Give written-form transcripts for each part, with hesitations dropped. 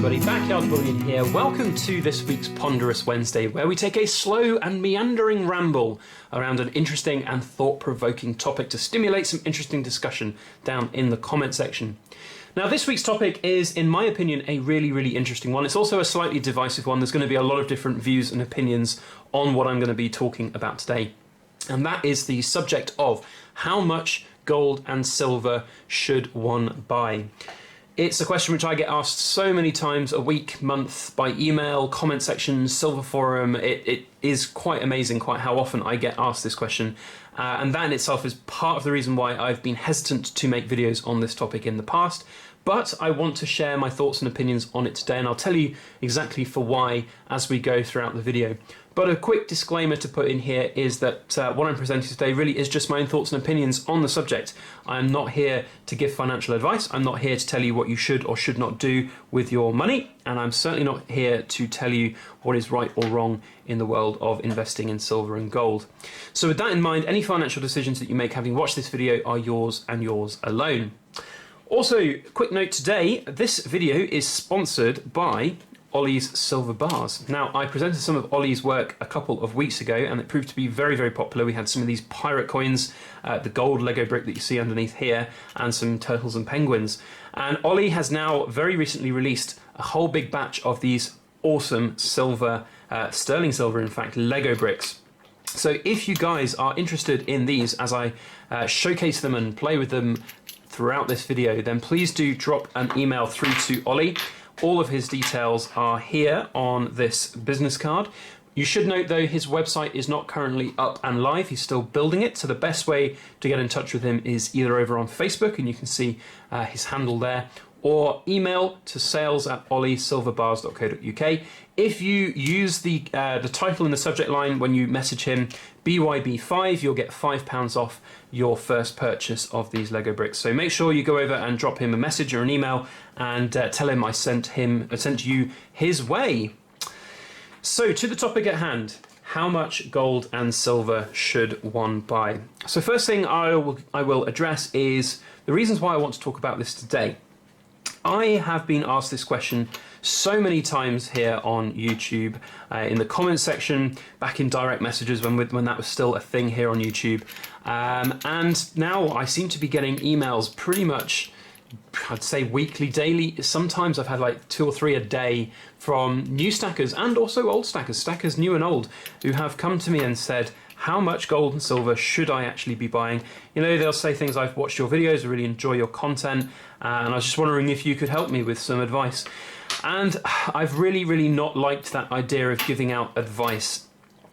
everybody, Backyard Bullion here. Welcome to this week's Ponderous Wednesday, where we take a slow and meandering ramble around an interesting and thought-provoking topic to stimulate some interesting discussion down in the comment section. Now, this week's topic is, in my opinion, a really interesting one. It's also a slightly divisive one. There's going to be a lot of different views and opinions on what I'm going to be talking about today. And that is the subject of how much gold and silver should one buy? It's a question which I get asked so many times a week, month, by email, comment section, Silver Forum. It is quite amazing quite how often I get asked this question. And that in itself is part of the reason why I've been hesitant to make videos on this topic in the past. But I want to share my thoughts and opinions on it today, and I'll tell you exactly for why as we go throughout the video. But a quick disclaimer to put in here is that what I'm presenting today really is just my own thoughts and opinions on the subject. I'm not here to give financial advice. I'm not here to tell you what you should or should not do with your money. And I'm certainly not here to tell you what is right or wrong in the world of investing in silver and gold. So with that in mind, any financial decisions that you make having watched this video are yours and yours alone. Also, quick note today, this video is sponsored by Ollie's Silver Bars. Now, I presented some of Ollie's work a couple of weeks ago and it proved to be very popular. We had some of these pirate coins, the gold Lego brick that you see underneath here, and some turtles and penguins. And Ollie has now very recently released a whole big batch of these awesome silver, sterling silver in fact, Lego bricks. So if you guys are interested in these as I showcase them and play with them throughout this video, then please do drop an email through to Ollie. All of his details are here on this business card. You should note though, his website is not currently up and live. He's still building it. So the best way to get in touch with him is either over on Facebook, and you can see his handle there, or email to sales@olliesilverbars.co.uk. If you use the title in the subject line when you message him, BYB5, you'll get £5 off your first purchase of these Lego bricks. So make sure you go over and drop him a message or an email and tell him I sent you his way. So to the topic at hand, how much gold and silver should one buy? So first thing I will address is the reasons why I want to talk about this today. I have been asked this question so many times here on YouTube, in the comment section, back in direct messages when that was still a thing here on YouTube. And now I seem to be getting emails pretty much, I'd say weekly, daily. Sometimes I've had like 2 or 3 a day from new stackers and also old stackers new and old, who have come to me and said, how much gold and silver should I actually be buying? You know, they'll say things, I've watched your videos, I really enjoy your content, and I was just wondering if you could help me with some advice. And I've really not liked that idea of giving out advice,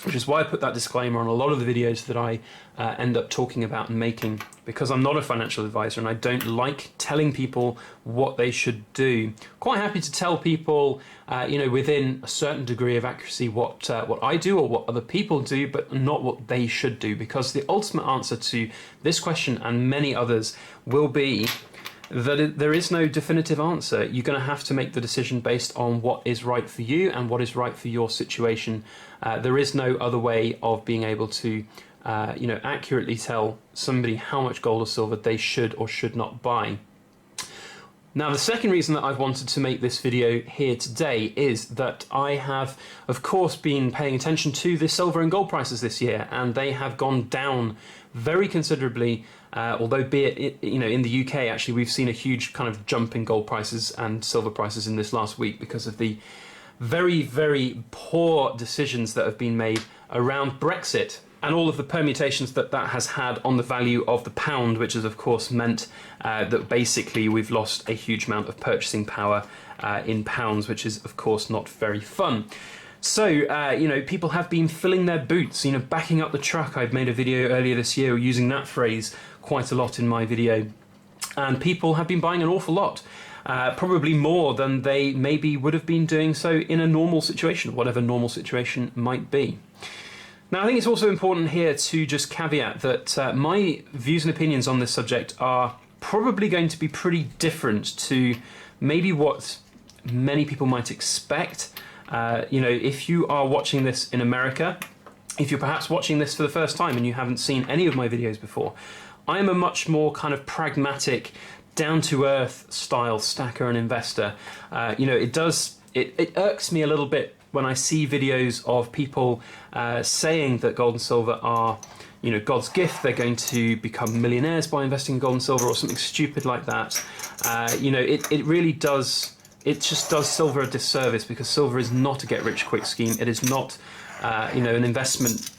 which is why I put that disclaimer on a lot of the videos that I end up talking about and making, because I'm not a financial advisor and I don't like telling people what they should do. Quite happy to tell people, you know, within a certain degree of accuracy what I do or what other people do, but not what they should do, because the ultimate answer to this question and many others will be that there is no definitive answer. You're going to have to make the decision based on what is right for you and what is right for your situation. There is no other way of being able to you know, accurately tell somebody how much gold or silver they should or should not buy. Now, the second reason that I've wanted to make this video here today is that I have, of course, been paying attention to the silver and gold prices this year, and they have gone down very considerably. Although, be it, you know, in the UK, actually, we've seen a huge kind of jump in gold prices and silver prices in this last week because of the very poor decisions that have been made around Brexit and all of the permutations that has had on the value of the pound, which has of course meant that basically we've lost a huge amount of purchasing power in pounds, which is of course not very fun. So, you know, people have been filling their boots, you know, backing up the truck. I've made a video earlier this year using that phrase quite a lot in my video, and people have been buying an awful lot. Probably more than they maybe would have been doing so in a normal situation, whatever normal situation might be. Now, I think it's also important here to just caveat that my views and opinions on this subject are probably going to be pretty different to maybe what many people might expect. You know, if you are watching this in America, if you're perhaps watching this for the first time and you haven't seen any of my videos before, I am a much more kind of pragmatic, down-to-earth style stacker and investor, it irks me a little bit when I see videos of people saying that gold and silver are, God's gift. They're going to become millionaires by investing in gold and silver, or something stupid like that. It really does. It just does silver a disservice, because silver is not a get-rich-quick scheme. It is not, an investment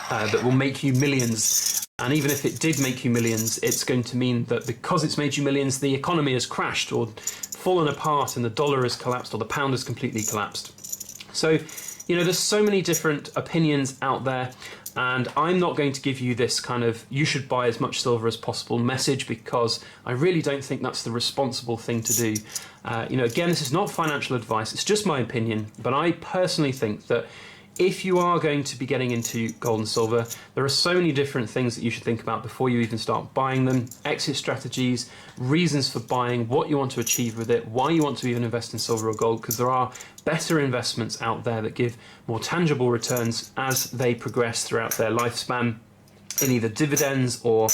that will make you millions. And even if it did make you millions, it's going to mean that because it's made you millions, the economy has crashed or fallen apart, and the dollar has collapsed, or the pound has completely collapsed. So, there's so many different opinions out there, and I'm not going to give you this kind of you should buy as much silver as possible message, because I really don't think that's the responsible thing to do. Again, this is not financial advice, it's just my opinion, but I personally think that if you are going to be getting into gold and silver, there are so many different things that you should think about before you even start buying them. Exit strategies, reasons for buying, what you want to achieve with it, why you want to even invest in silver or gold, because there are better investments out there that give more tangible returns as they progress throughout their lifespan, in either dividends or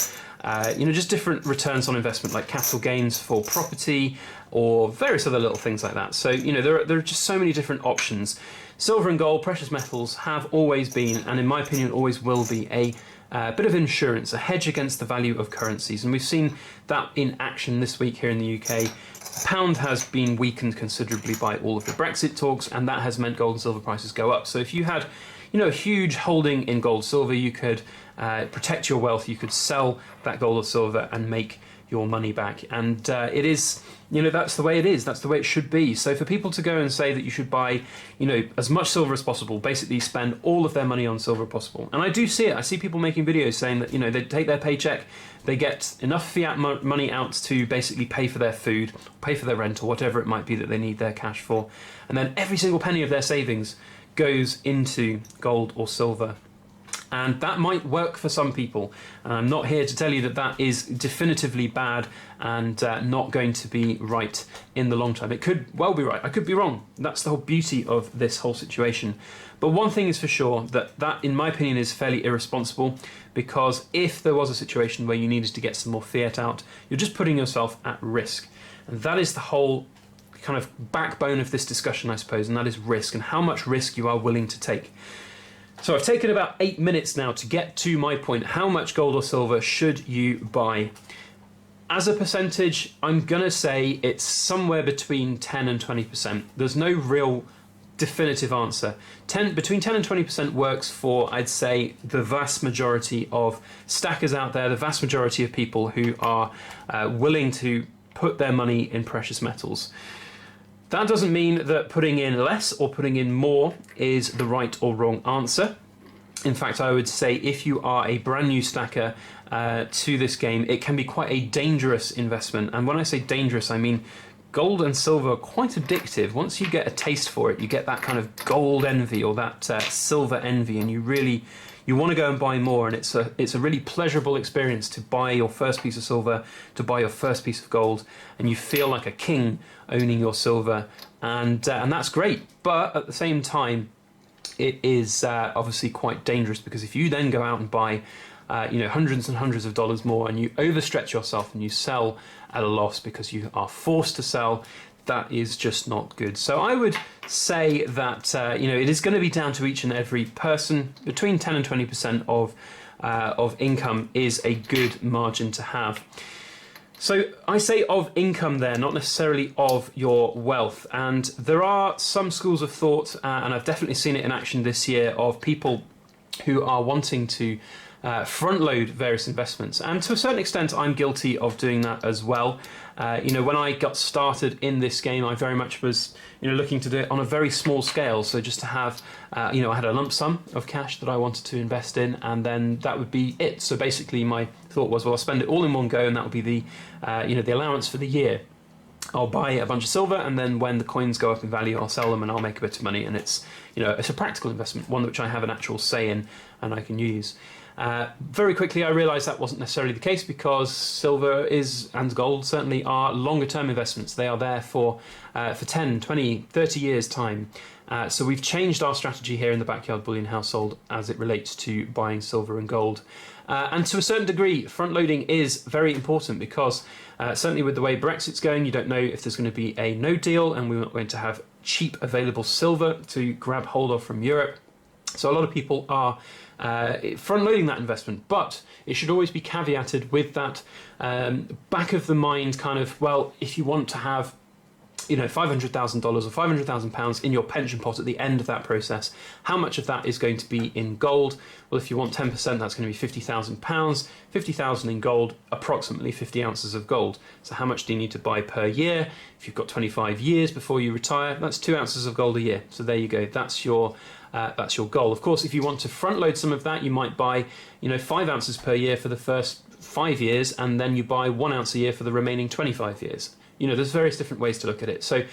just different returns on investment, like capital gains for property or various other little things like that. So there are just so many different options. Silver and gold, precious metals, have always been, and in my opinion always will be, a bit of insurance, a hedge against the value of currencies. And we've seen that in action this week here in the UK. The pound has been weakened considerably by all of the Brexit talks, and that has meant gold and silver prices go up. So if you had a huge holding in gold, silver, you could protect your wealth, you could sell that gold or silver and make your money back. And it is, that's the way it is, that's the way it should be. So for people to go and say that you should buy, as much silver as possible, basically spend all of their money on silver as possible. And I do see it, I see people making videos saying that, they take their paycheck, they get enough fiat money out to basically pay for their food, pay for their rent, or whatever it might be that they need their cash for. And then every single penny of their savings goes into gold or silver. And that might work for some people. And I'm not here to tell you that that is definitively bad and not going to be right in the long term. It could well be right. I could be wrong. That's the whole beauty of this whole situation. But one thing is for sure, that in my opinion is fairly irresponsible, because if there was a situation where you needed to get some more fiat out, you're just putting yourself at risk. And that is the whole kind of backbone of this discussion, I suppose, and that is risk, and how much risk you are willing to take. So I've taken about 8 minutes now to get to my point. How much gold or silver should you buy? As a percentage, I'm going to say it's somewhere between 10 and 20%. There's no real definitive answer. Between 10 and 20% works for, I'd say, the vast majority of stackers out there, the vast majority of people who are willing to put their money in precious metals. That doesn't mean that putting in less or putting in more is the right or wrong answer. In fact, I would say if you are a brand new stacker to this game, it can be quite a dangerous investment. And when I say dangerous, I mean gold and silver are quite addictive. Once you get a taste for it, you get that kind of gold envy or that silver envy, and you want to go and buy more, and it's a really pleasurable experience to buy your first piece of silver, to buy your first piece of gold, and you feel like a king owning your silver, and that's great. But at the same time, it is obviously quite dangerous, because if you then go out and buy hundreds and hundreds of dollars more, and you overstretch yourself and you sell at a loss because you are forced to sell, that is just not good. So I would say that it is going to be down to each and every person. Between 10 and 20% of income is a good margin to have. So I say of income there, not necessarily of your wealth. And there are some schools of thought, and I've definitely seen it in action this year, of people who are wanting to front load various investments, and to a certain extent I'm guilty of doing that as well. When I got started in this game, I very much was looking to do it on a very small scale, so just to have I had a lump sum of cash that I wanted to invest in, and then that would be it. So basically my thought was, well, I'll spend it all in one go, and that would be the the allowance for the year. I'll buy a bunch of silver, and then when the coins go up in value, I'll sell them and I'll make a bit of money. And it's it's a practical investment, one which I have an actual say in and I can use. Very quickly I realised that wasn't necessarily the case, because silver and gold certainly are longer term investments. They are there for 10, 20, 30 years time. So we've changed our strategy here in the Backyard Bullion household as it relates to buying silver and gold. And to a certain degree, front loading is very important, because certainly with the way Brexit's going, you don't know if there's going to be a no deal, and we're not going to have cheap available silver to grab hold of from Europe. So a lot of people are front loading that investment, but it should always be caveated with that back of the mind kind of, well, if you want to have $500,000 or £500,000 in your pension pot at the end of that process, how much of that is going to be in gold? Well, if you want 10%, that's going to be £50,000. 50,000 in gold, approximately 50 ounces of gold. So how much do you need to buy per year? If you've got 25 years before you retire, that's 2 ounces of gold a year. So there you go. That's your goal. Of course, if you want to front load some of that, you might buy 5 ounces per year for the first 5 years, and then you buy 1 ounce a year for the remaining 25 years. There's various different ways to look at it. So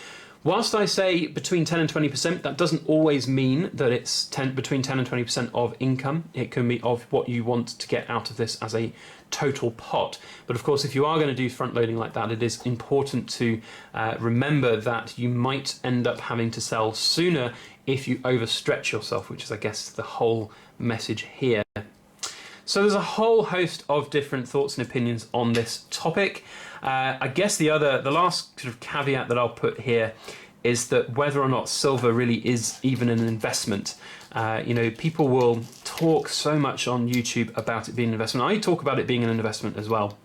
whilst I say between 10 and 20%, that doesn't always mean that it's between 10 and 20% of income. It can be of what you want to get out of this as a total pot. But of course, if you are going to do front loading like that, it is important to remember that you might end up having to sell sooner if you overstretch yourself, which is, I guess, the whole message here. So there's a whole host of different thoughts and opinions on this topic. I guess the last sort of caveat that I'll put here is that whether or not silver really is even an investment. People will talk so much on YouTube about it being an investment. I talk about it being an investment as well.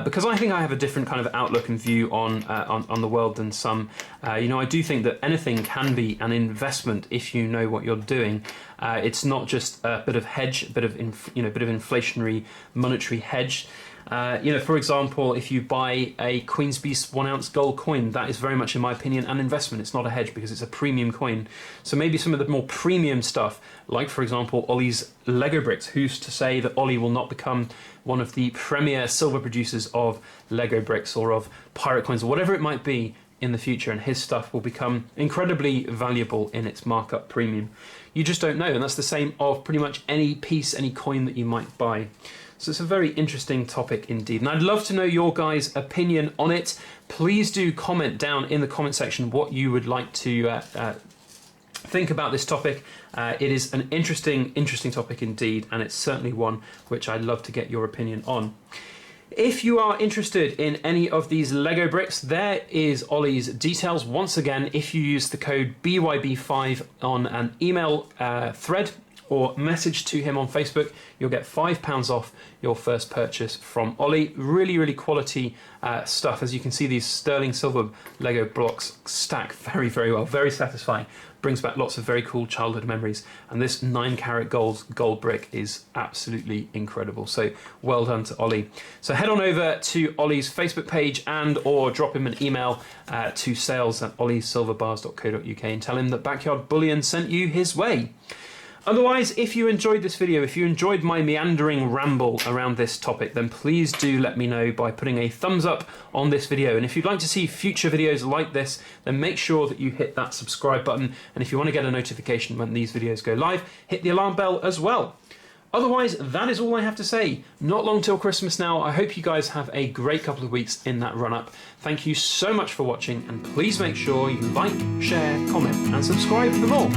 Because I think I have a different kind of outlook and view on the world than some. I do think that anything can be an investment if you know what you're doing. It's not just a bit of hedge, a bit of inflationary monetary hedge. For example, if you buy a Queen's Beast 1 ounce gold coin, that is very much, in my opinion, an investment. It's not a hedge because it's a premium coin. So maybe some of the more premium stuff, like, for example, Ollie's Lego bricks. Who's to say that Ollie will not become one of the premier silver producers of Lego bricks or of pirate coins or whatever it might be in the future, and his stuff will become incredibly valuable in its markup premium. You just don't know, and that's the same of pretty much any piece, any coin that you might buy. So it's a very interesting topic indeed, and I'd love to know your guys' opinion on it. Please do comment down in the comment section what you would like to think about this topic. It is an interesting topic indeed, and it's certainly one which I'd love to get your opinion on. If you are interested in any of these Lego bricks, there is Ollie's details. Once again, if you use the code BYB5 on an email thread or message to him on Facebook, you'll get £5 off your first purchase from Ollie. Really, really quality stuff. As you can see, these sterling silver Lego blocks stack very, very well. Very satisfying. Brings back lots of very cool childhood memories. And this 9-carat gold brick is absolutely incredible. So well done to Ollie. So head on over to Ollie's Facebook page or drop him an email to sales@olliesilverbars.co.uk and tell him that Backyard Bullion sent you his way. Otherwise, if you enjoyed this video, if you enjoyed my meandering ramble around this topic, then please do let me know by putting a thumbs up on this video. And if you'd like to see future videos like this, then make sure that you hit that subscribe button. And if you want to get a notification when these videos go live, hit the alarm bell as well. Otherwise, that is all I have to say. Not long till Christmas now. I hope you guys have a great couple of weeks in that run-up. Thank you so much for watching, and please make sure you like, share, comment, and subscribe for more.